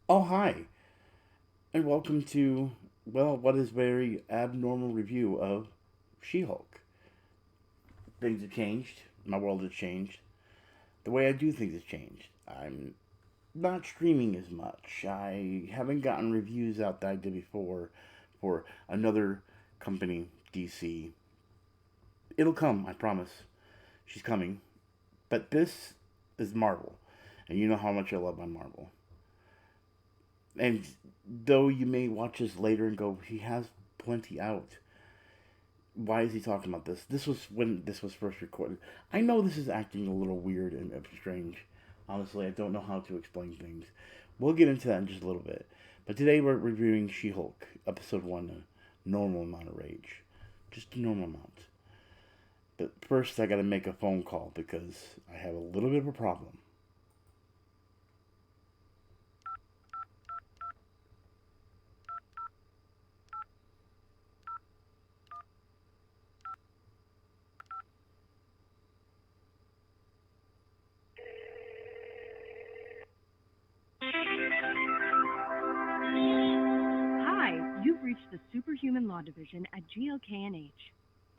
Oh, hi, and welcome to, well, what is very abnormal review of She Hulk. Things have changed. My world has changed. The way I do things has changed. I'm not streaming as much. I haven't gotten reviews out that I did before for another company, DC. It'll come, I promise. She's coming. But this is Marvel. And you know how much I love my Marvel. And though you may watch this later and go, he has plenty out, why is he talking about this? This was when this was first recorded. I know this is acting a little weird and strange. Honestly, I don't know how to explain things. We'll get into that in just a little bit. But today we're reviewing She Hulk, episode 1, a normal amount of rage. Just a normal amount. But first, I gotta make a phone call because I have a little bit of a problem. Hi, you've reached the Superhuman Law Division at GLKNH.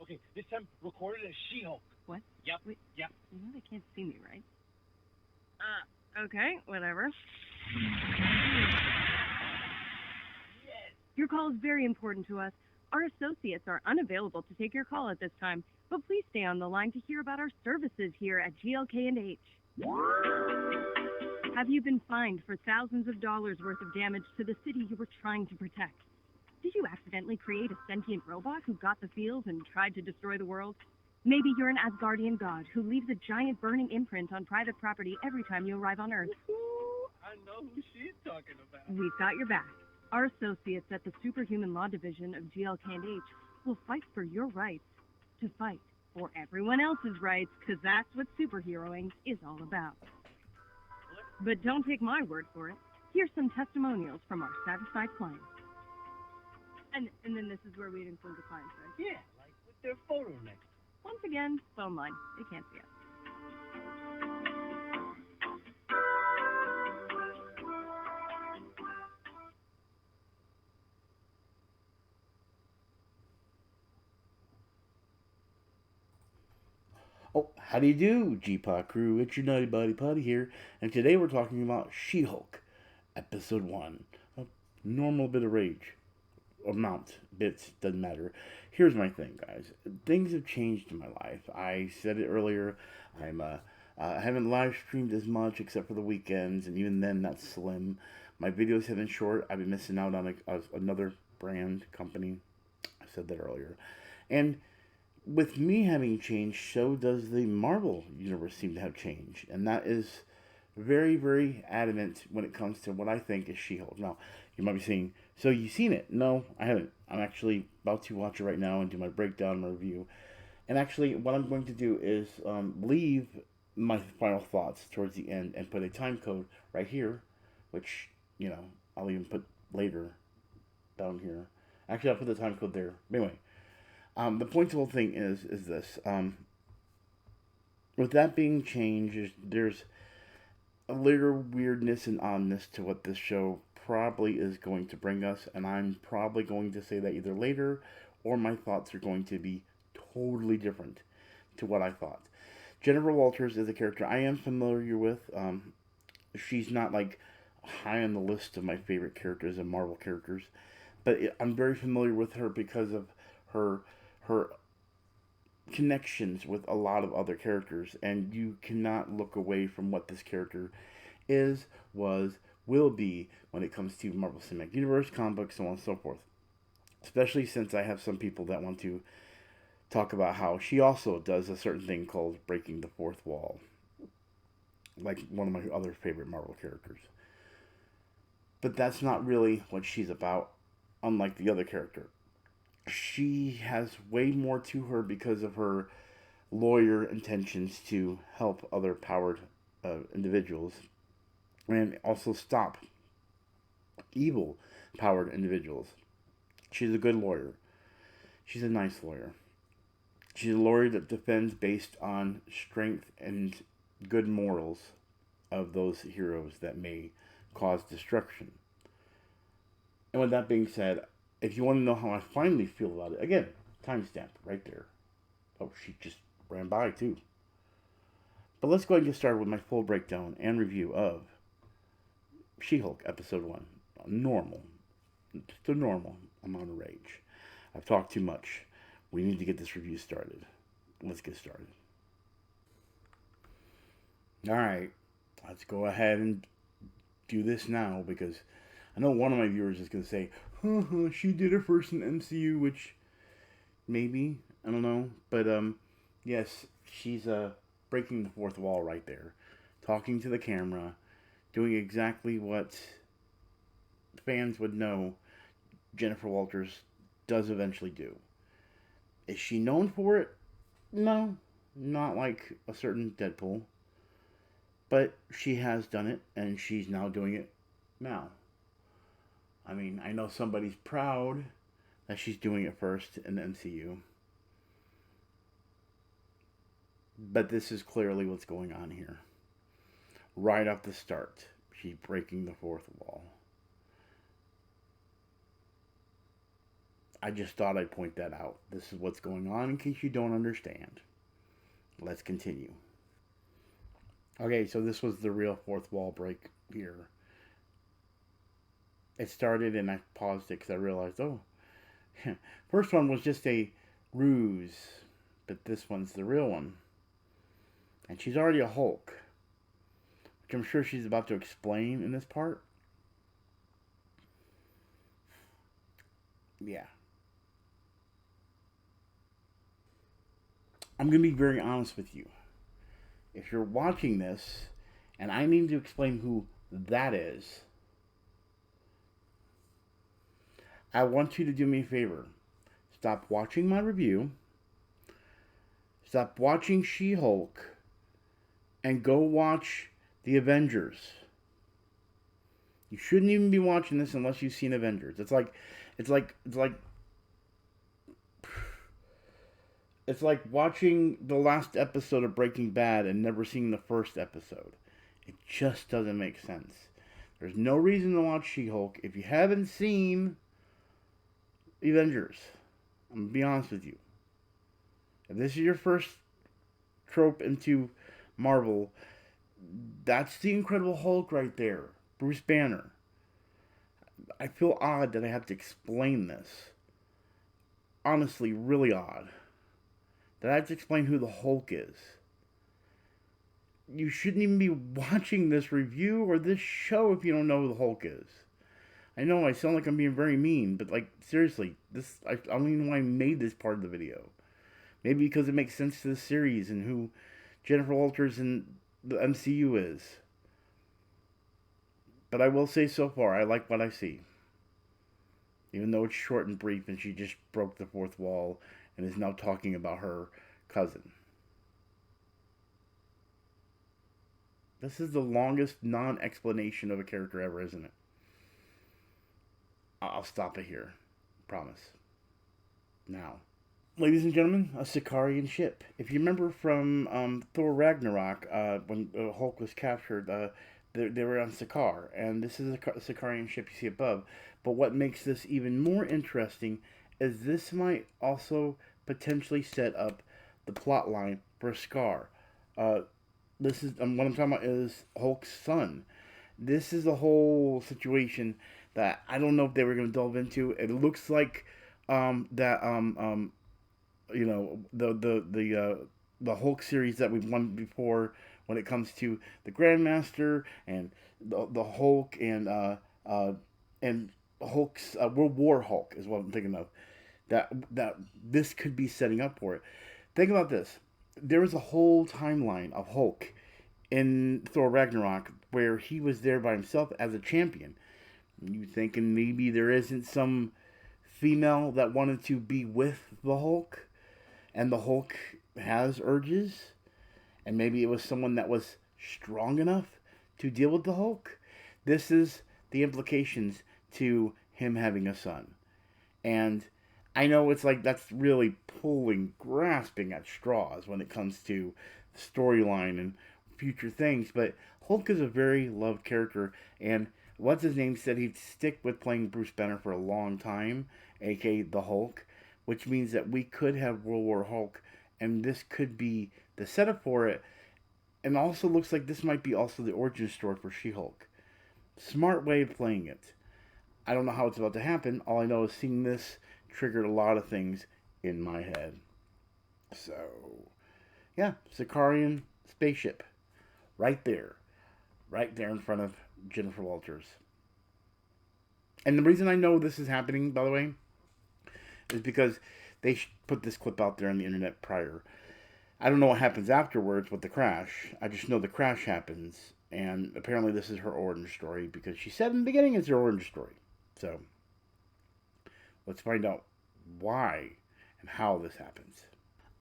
Okay, this time recorded as She-Hulk. What? Yep. Wait, Yep. you know they can't see me, right? Okay, whatever. Yes. Your call is very important to us. Our associates are unavailable to take your call at this time, but please stay on the line to hear about our services here at GLKNH. Have you been fined for thousands of dollars worth of damage to the city you were trying to protect? Did you accidentally create a sentient robot who got the feels and tried to destroy the world? Maybe you're an Asgardian god who leaves a giant burning imprint on private property every time you arrive on Earth. Ooh, I know who she's talking about. We've got your back. Our associates at the Superhuman Law Division of GLKH will fight for your rights to fight for everyone else's rights, because that's what superheroing is all about. But don't take my word for it. Here's some testimonials from our satisfied clients. And then this is where we'd include the clients, right? Yeah, like with their photo next. Once again, phone line. They can't see us. Oh, how do you do, G-Pod crew? It's your Nutty Buddy Putty here, and today we're talking about She-Hulk, episode 1. A normal bit of rage. Amount, bits, doesn't matter. Here's my thing, guys. Things have changed in my life. I said it earlier. I haven't live streamed as much except for the weekends, and even then, that's slim. My videos have been short. I've been missing out on another brand company. I said that earlier, and with me having changed, so does the Marvel universe seem to have changed, and that is very, very adamant when it comes to what I think is She-Hulk. Now, you might be saying, "So you've seen it?" No, I haven't. I'm actually about to watch it right now and do my breakdown, my review. And actually, what I'm going to do is leave my final thoughts towards the end and put a time code right here, which I'll even put later down here. Actually, I'll put the time code there. Anyway, the point of the whole thing is this. With that being changed, there's a little weirdness and oddness to what this show probably is going to bring us, and I'm probably going to say that either later or my thoughts are going to be totally different to what I thought. Jennifer Walters is a character I am familiar with. She's not like high on the list of my favorite characters and Marvel characters, but I'm very familiar with her because of her her connections with a lot of other characters, and you cannot look away from what this character is, was, will be when it comes to Marvel Cinematic Universe, comic books, so on and so forth. Especially since I have some people that want to talk about how she also does a certain thing called breaking the fourth wall, like one of my other favorite Marvel characters. But that's not really what she's about, unlike the other character. She has way more to her because of her lawyer intentions to help other powered individuals and also stop evil powered individuals. She's a good lawyer. She's a nice lawyer. She's a lawyer that defends based on strength and good morals of those heroes that may cause destruction. And with that being said, if you want to know how I finally feel about it, again, timestamp right there. Oh, she just ran by too. But let's go ahead and get started with my full breakdown and review of She-Hulk Episode 1. Normal. Just a normal amount of rage. I've talked too much. We need to get this review started. Let's get started. Alright, let's go ahead and do this now, because I know one of my viewers is going to say, she did it first in MCU, which maybe, I don't know. But, yes, she's breaking the fourth wall right there. Talking to the camera, doing exactly what fans would know Jennifer Walters does eventually do. Is she known for it? No, not like a certain Deadpool. But she has done it, and she's now doing it now. I mean, I know somebody's proud that she's doing it first in the MCU. But this is clearly what's going on here. Right off the start, she's breaking the fourth wall. I just thought I'd point that out. This is what's going on in case you don't understand. Let's continue. Okay, so this was the real fourth wall break here. It started and I paused it because I realized, first one was just a ruse, but this one's the real one. And she's already a Hulk, which I'm sure she's about to explain in this part. Yeah. I'm going to be very honest with you. If you're watching this, and I need to explain who that is, I want you to do me a favor. Stop watching my review. Stop watching She-Hulk. And go watch The Avengers. You shouldn't even be watching this unless you've seen Avengers. It's like watching the last episode of Breaking Bad and never seeing the first episode. It just doesn't make sense. There's no reason to watch She-Hulk if you haven't seen Avengers. I'm going to be honest with you. If this is your first trope into Marvel, that's the Incredible Hulk right there. Bruce Banner. I feel odd that I have to explain this. Honestly, really odd. That I have to explain who the Hulk is. You shouldn't even be watching this review or this show if you don't know who the Hulk is. I know I sound like I'm being very mean, but like, seriously, I don't even know why I made this part of the video. Maybe because it makes sense to the series and who Jennifer Walters in the MCU is. But I will say so far, I like what I see. Even though it's short and brief and she just broke the fourth wall and is now talking about her cousin. This is the longest non-explanation of a character ever, isn't it? I'll stop it here. Promise. Now, ladies and gentlemen, a SAKAARAN ship. If you remember from Thor Ragnarok, when Hulk was captured, they were on Sakaar, and this is a SAKAARAN ship you see above. But what makes this even more interesting is this might also potentially set up the plot line for Scar. This is what I'm talking about is Hulk's son. This is a whole situation that I don't know if they were going to delve into. It looks like the Hulk series that we've won before when it comes to the Grandmaster and the Hulk and Hulk's World War Hulk is what I'm thinking of. That this could be setting up for it. Think about this. There was a whole timeline of Hulk in Thor Ragnarok where he was there by himself as a champion. You thinking maybe there isn't some female that wanted to be with the Hulk, and the Hulk has urges, and maybe it was someone that was strong enough to deal with the Hulk? This is the implications to him having a son. And I know it's like that's really grasping at straws when it comes to storyline and future things, but Hulk is a very loved character, and what's his name said he'd stick with playing Bruce Banner for a long time, aka the Hulk, which means that we could have World War Hulk, and this could be the setup for it. And also looks like this might be also the origin story for She-Hulk. Smart way of playing it. I don't know how it's about to happen. All I know is seeing this triggered a lot of things in my head. So, yeah, SAKAARAN spaceship. Right there. Right there in front of Jennifer Walters. And the reason I know this is happening, by the way, is because they put this clip out there on the internet prior. I don't know what happens afterwards with the crash. I just know the crash happens. And apparently this is her origin story because she said in the beginning it's her origin story. So, let's find out why and how this happens.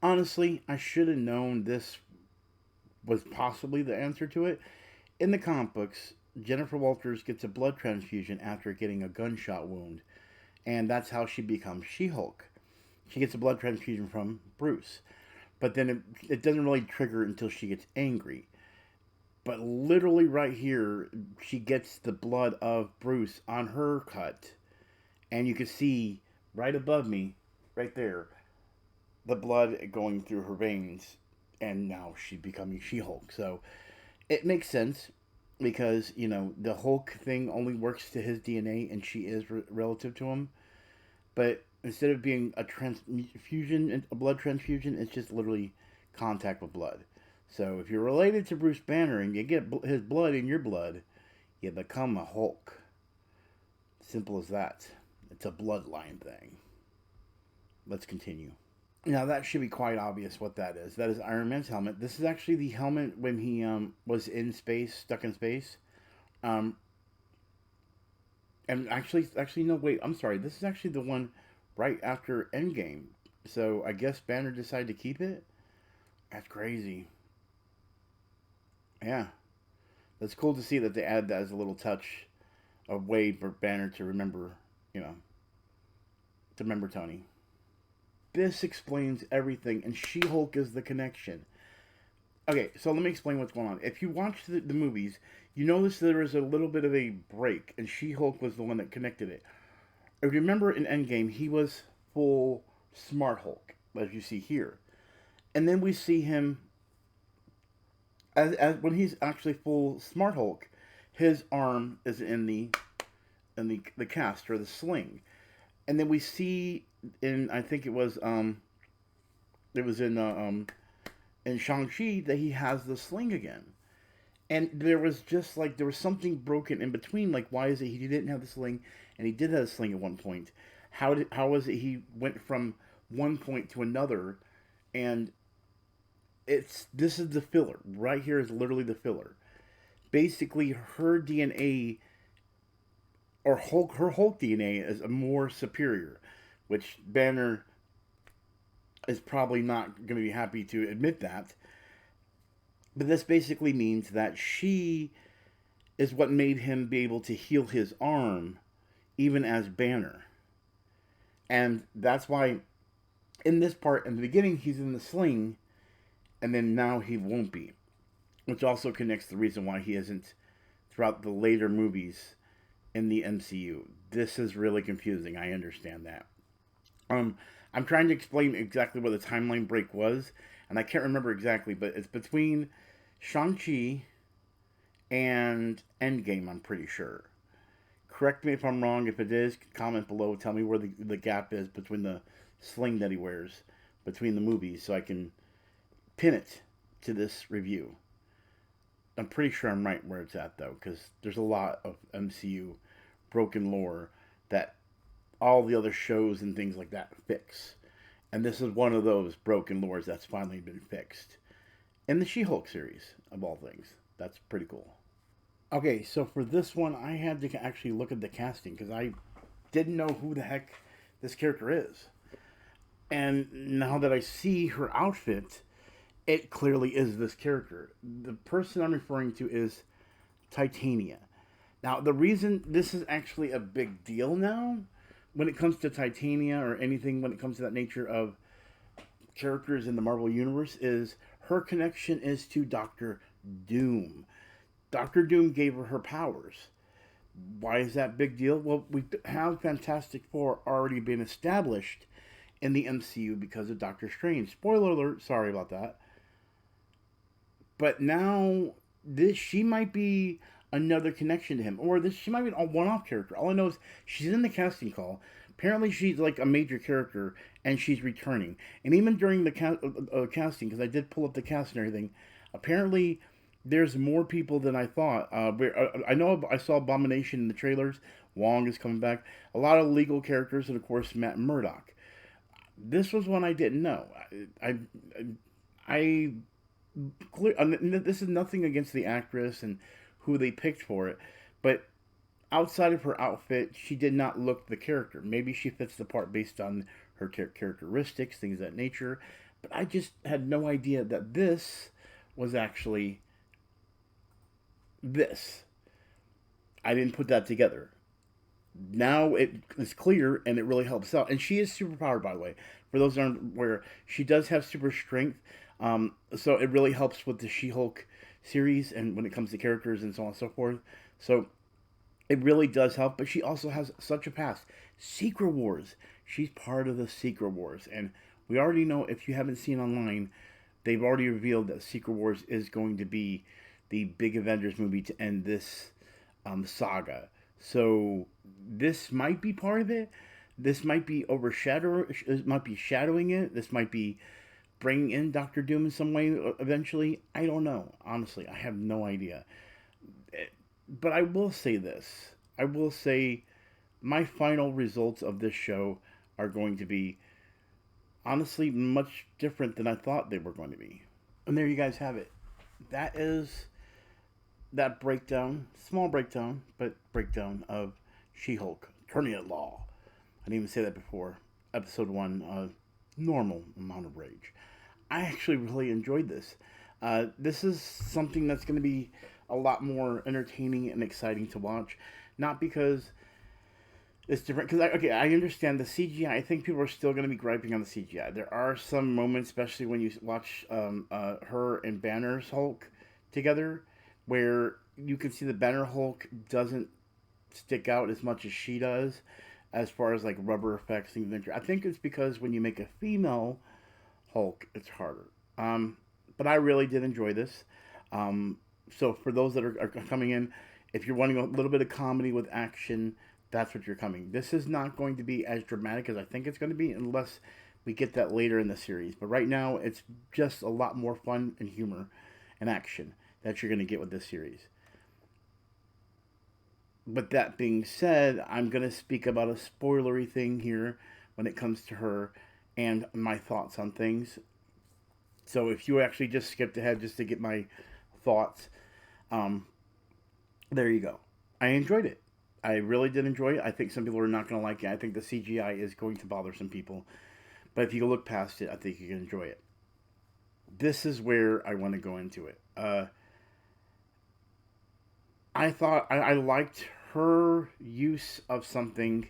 Honestly, I should have known this was possibly the answer to it. In the comic books, Jennifer Walters gets a blood transfusion after getting a gunshot wound, and that's how she becomes She-Hulk. She gets a blood transfusion from Bruce, but then it doesn't really trigger until she gets angry. But literally right here, she gets the blood of Bruce on her cut, and you can see right above me, right there, the blood going through her veins, and now she's becoming She-Hulk. So it makes sense because, you know, the Hulk thing only works to his DNA, and she is relative to him. But instead of being a transfusion, a blood transfusion, it's just literally contact with blood. So if you're related to Bruce Banner and you get his blood in your blood, you become a Hulk. Simple as that. It's a bloodline thing. Let's continue. Now that should be quite obvious what that is. That is Iron Man's helmet. This is actually the helmet when he was in space, stuck in space. And actually no, wait, I'm sorry. This is actually the one right after Endgame. So I guess Banner decided to keep it. That's crazy. Yeah, that's cool to see that they added that as a little touch, a way for Banner to remember, you know, to remember Tony. This explains everything, and She-Hulk is the connection. Okay, so let me explain what's going on. If you watch the movies, you notice there was a little bit of a break, and She-Hulk was the one that connected it. If you remember in Endgame, he was full Smart Hulk, as you see here. And then we see him, as when he's actually full Smart Hulk, his arm is in the cast, or the sling. And then we see in, I think it was in Shang-Chi that he has the sling again. And there was just like, there was something broken in between. Like, why is it he didn't have the sling and he did have a sling at one point? How was it he went from one point to another? And this is the filler. Right here is literally the filler. Basically, her DNA, or her Hulk DNA, is a more superior, which Banner is probably not going to be happy to admit that. But this basically means that she is what made him be able to heal his arm, even as Banner. And that's why, in this part, in the beginning, he's in the sling, and then now he won't be. Which also connects the reason why he isn't throughout the later movies in the MCU. This is really confusing. I understand that. I'm trying to explain exactly what the timeline break was, and I can't remember exactly, but it's between Shang-Chi and Endgame, I'm pretty sure. Correct me if I'm wrong. If it is, comment below. Tell me where the gap is between the sling that he wears between the movies, so I can pin it to this review. I'm pretty sure I'm right where it's at, though, because there's a lot of MCU broken lore that all the other shows and things like that fix. And this is one of those broken lores that's finally been fixed. In the She-Hulk series, of all things. That's pretty cool. Okay, so for this one, I had to actually look at the casting, because I didn't know who the heck this character is. And now that I see her outfit, it clearly is this character. The person I'm referring to is Titania. Now, the reason this is actually a big deal now, when it comes to Titania, or anything when it comes to that nature of characters in the Marvel Universe, is her connection is to Doctor Doom. Doctor Doom gave her powers. Why is that big deal? Well, we have Fantastic Four already been established in the MCU because of Doctor Strange. Spoiler alert, sorry about that. But now this she might be another connection to him, or this she might be a one-off character. All I know is she's in the casting call. Apparently, she's like a major character, and she's returning. And even during the casting, because I did pull up the cast and everything, apparently there's more people than I thought. I know I saw Abomination in the trailers. Wong is coming back. A lot of legal characters, and of course Matt Murdock. This was one I didn't know. I clear. This is nothing against the actress and who they picked for it, but outside of her outfit, she did not look the character. Maybe she fits the part based on her characteristics, things of that nature. But I just had no idea that this was actually this. I didn't put that together. Now it is clear and it really helps out. And she is super powered, by the way. For those that aren't aware, she does have super strength. So it really helps with the She-Hulk series and when it comes to characters and so on and so forth. So it really does help. But she also has such a past. Secret Wars. She's part of the Secret Wars. And we already know, if you haven't seen online, they've already revealed that Secret Wars is going to be the big Avengers movie to end this saga. So this might be part of it. This might be It might be shadowing it. This might be bringing in Doctor Doom in some way eventually. I don't know. Honestly, I have no idea. But I will say this. I will say my final results of this show are going to be honestly much different than I thought they were going to be. And there you guys have it. That is that breakdown, small breakdown, but breakdown of She-Hulk, Attorney at Law. I didn't even say that before. Episode 1, normal amount of rage. I actually really enjoyed this. This is something that's going to be a lot more entertaining and exciting to watch. Not because it's different, because I understand the CGI. I think people are still going to be griping on the CGI. There are some moments, especially when you watch her and Banner's Hulk together, where you can see the Banner Hulk doesn't stick out as much as she does, as far as like rubber effects, things like that. I think it's because when you make a female Hulk, it's harder. But I really did enjoy this. So for those that are coming in, if you're wanting a little bit of comedy with action, that's what you're coming. This is not going to be as dramatic as I think it's going to be unless we get that later in the series. But right now, it's just a lot more fun and humor and action that you're going to get with this series. But that being said, I'm going to speak about a spoilery thing here when it comes to her and my thoughts on things. So if you actually just skipped ahead just to get my thoughts, there you go. I enjoyed it. I really did enjoy it. I think some people are not going to like it. I think the CGI is going to bother some people. But if you look past it, I think you can enjoy it. This is where I want to go into it. I thought I liked her use of something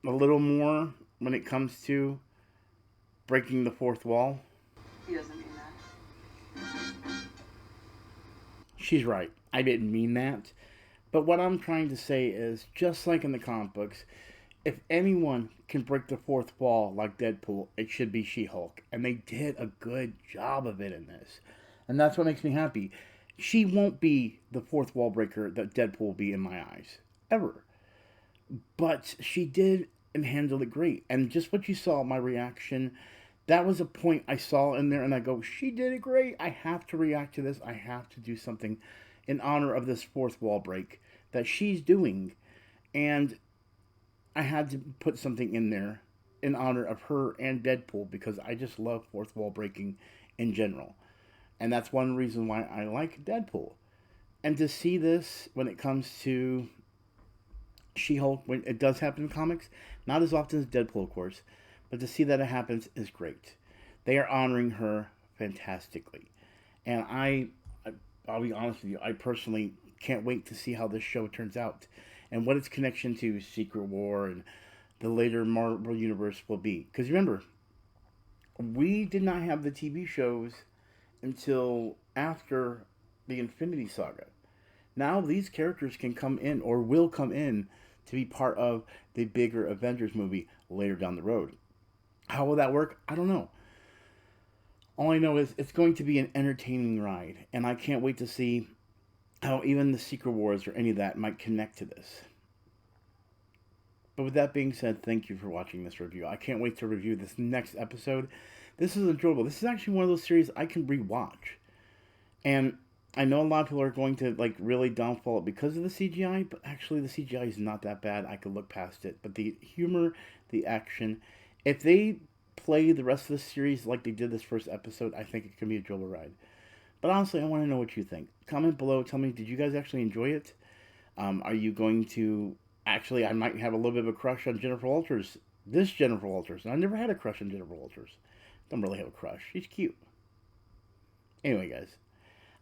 a little more when it comes to breaking the fourth wall. He doesn't mean that. She's right. I didn't mean that. But what I'm trying to say is, just like in the comic books, if anyone can break the fourth wall like Deadpool, it should be She-Hulk. And they did a good job of it in this. And that's what makes me happy. She won't be the fourth wall breaker that Deadpool will be in my eyes. Ever. But she did and handled it great. And just what you saw, my reaction, that was a point I saw in there and I go, she did it great. I have to react to this. I have to do something in honor of this fourth wall break that she's doing. And I had to put something in there in honor of her and Deadpool because I just love fourth wall breaking in general. And that's one reason why I like Deadpool. And to see this when it comes to She-Hulk, when it does happen in comics, not as often as Deadpool, of course, but to see that it happens is great. They are honoring her fantastically. And I'll be honest with you, I personally can't wait to see how this show turns out and what its connection to Secret War and the later Marvel Universe will be. Because remember, we did not have the TV shows until after the Infinity Saga. Now these characters can come in or will come in to be part of the bigger Avengers movie later down the road. How will that work? I don't know. All I know is it's going to be an entertaining ride, and I can't wait to see how even the Secret Wars or any of that might connect to this. But with that being said, thank you for watching this review. I can't wait to review this next episode. This is enjoyable. This is actually one of those series I can rewatch. And I know a lot of people are going to like really downfall it because of the CGI, but actually the CGI is not that bad. I could look past it. But the humor, the action, if they play the rest of the series like they did this first episode, I think it can be a enjoyable ride. But honestly, I want to know what you think. Comment below. Tell me, did you guys actually enjoy it? Are you going to... Actually, I might have a little bit of a crush on Jennifer Walters. This Jennifer Walters. And I never had a crush on Jennifer Walters. Don't really have a crush. She's cute. Anyway, guys.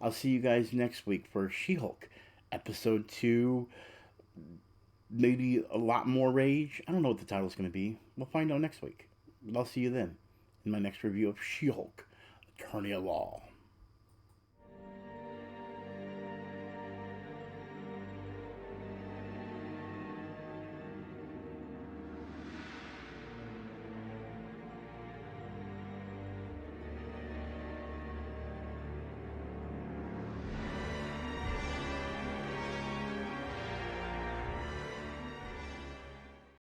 I'll see you guys next week for She-Hulk. Episode 2. Maybe a lot more rage. I don't know what the title's going to be. We'll find out next week. But I'll see you then in my next review of She-Hulk, Attorney at Law.